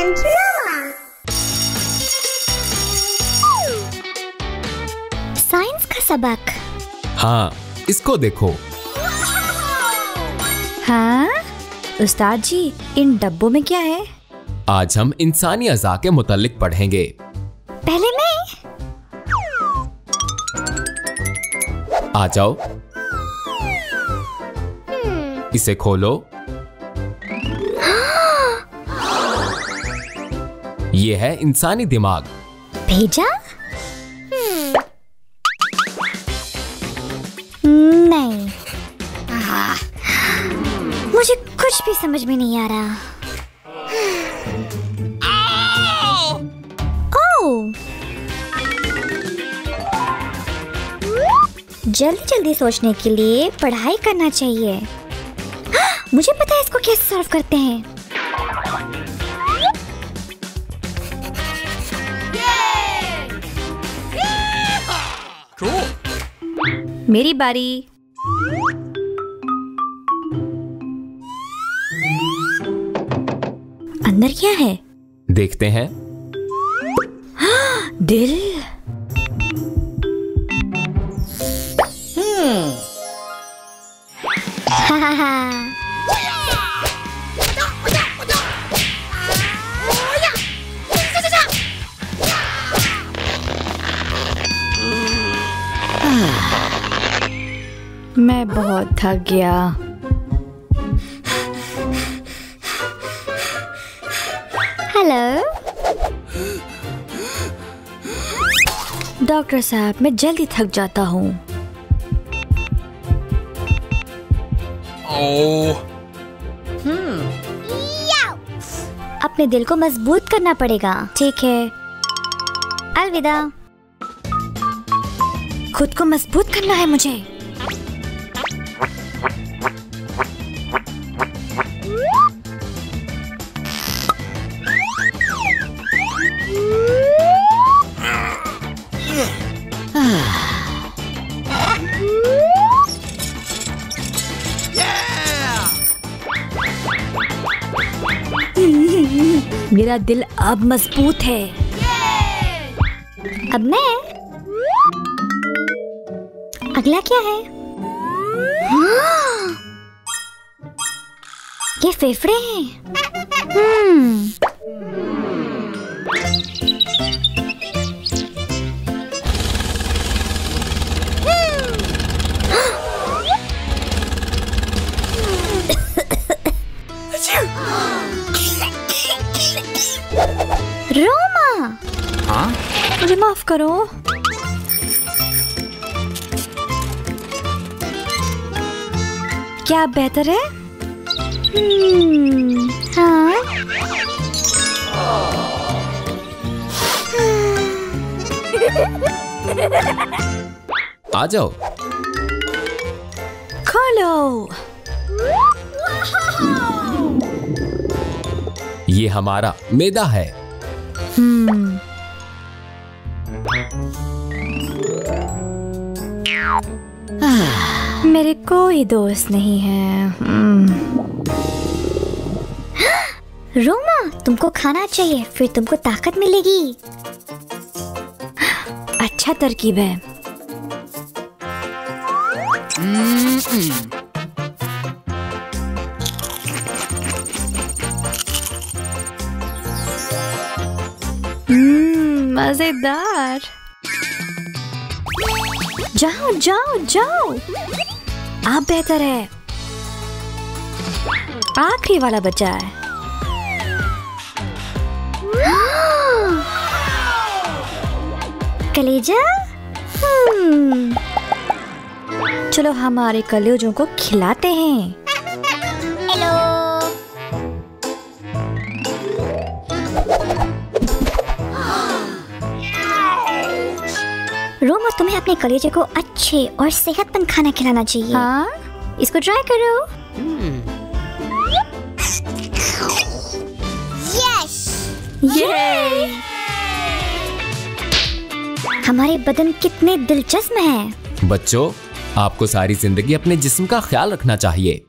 and Noah. Science का सबक। हाँ, इसको देखो। हाँ उस्ताद जी, इन डब्बों में क्या है? आज हम इंसानी अज़ा के मुतालिक पढ़ेंगे। पहले मैं। आ जाओ, इसे खोलो। ये है इंसानी दिमाग। भेजा? नहीं, मुझे कुछ भी समझ में नहीं आ रहा। ओह, जल्दी जल्दी सोचने के लिए पढ़ाई करना चाहिए। मुझे पता है इसको कैसे सॉल्व करते हैं। मेरी बारी। अंदर क्या है? देखते हैं। दिल। मैं बहुत थक गया। हेलो डॉक्टर साहब, मैं जल्दी थक जाता हूँ। अपने दिल को मजबूत करना पड़ेगा। ठीक है, अलविदा। खुद को मजबूत करना है मुझे। मेरा दिल अब मजबूत है। अब मैं। अगला क्या है? ये फेफड़े हैं। रोमा, हाँ? मुझे माफ करो। क्या बेहतर है? हाँ। आ जाओ। खोलो। ये हमारा मैदा है। मेरे कोई दोस्त नहीं है। रोमा, तुमको खाना चाहिए, फिर तुमको ताकत मिलेगी। अच्छा तरकीब है। मजेदार। जाओ जाओ जाओ, आप बेहतर है। आखिरी वाला बचा है। कलेजा। चलो हमारे कलेजों को खिलाते हैं। हेलो। रोमा, तुम्हें अपने कलेजे को अच्छे और सेहतमंद खाना खिलाना चाहिए। हाँ? इसको ट्राई करो। यस! ये! हमारे बदन कितने दिलचस्प हैं। बच्चों, आपको सारी जिंदगी अपने जिस्म का ख्याल रखना चाहिए।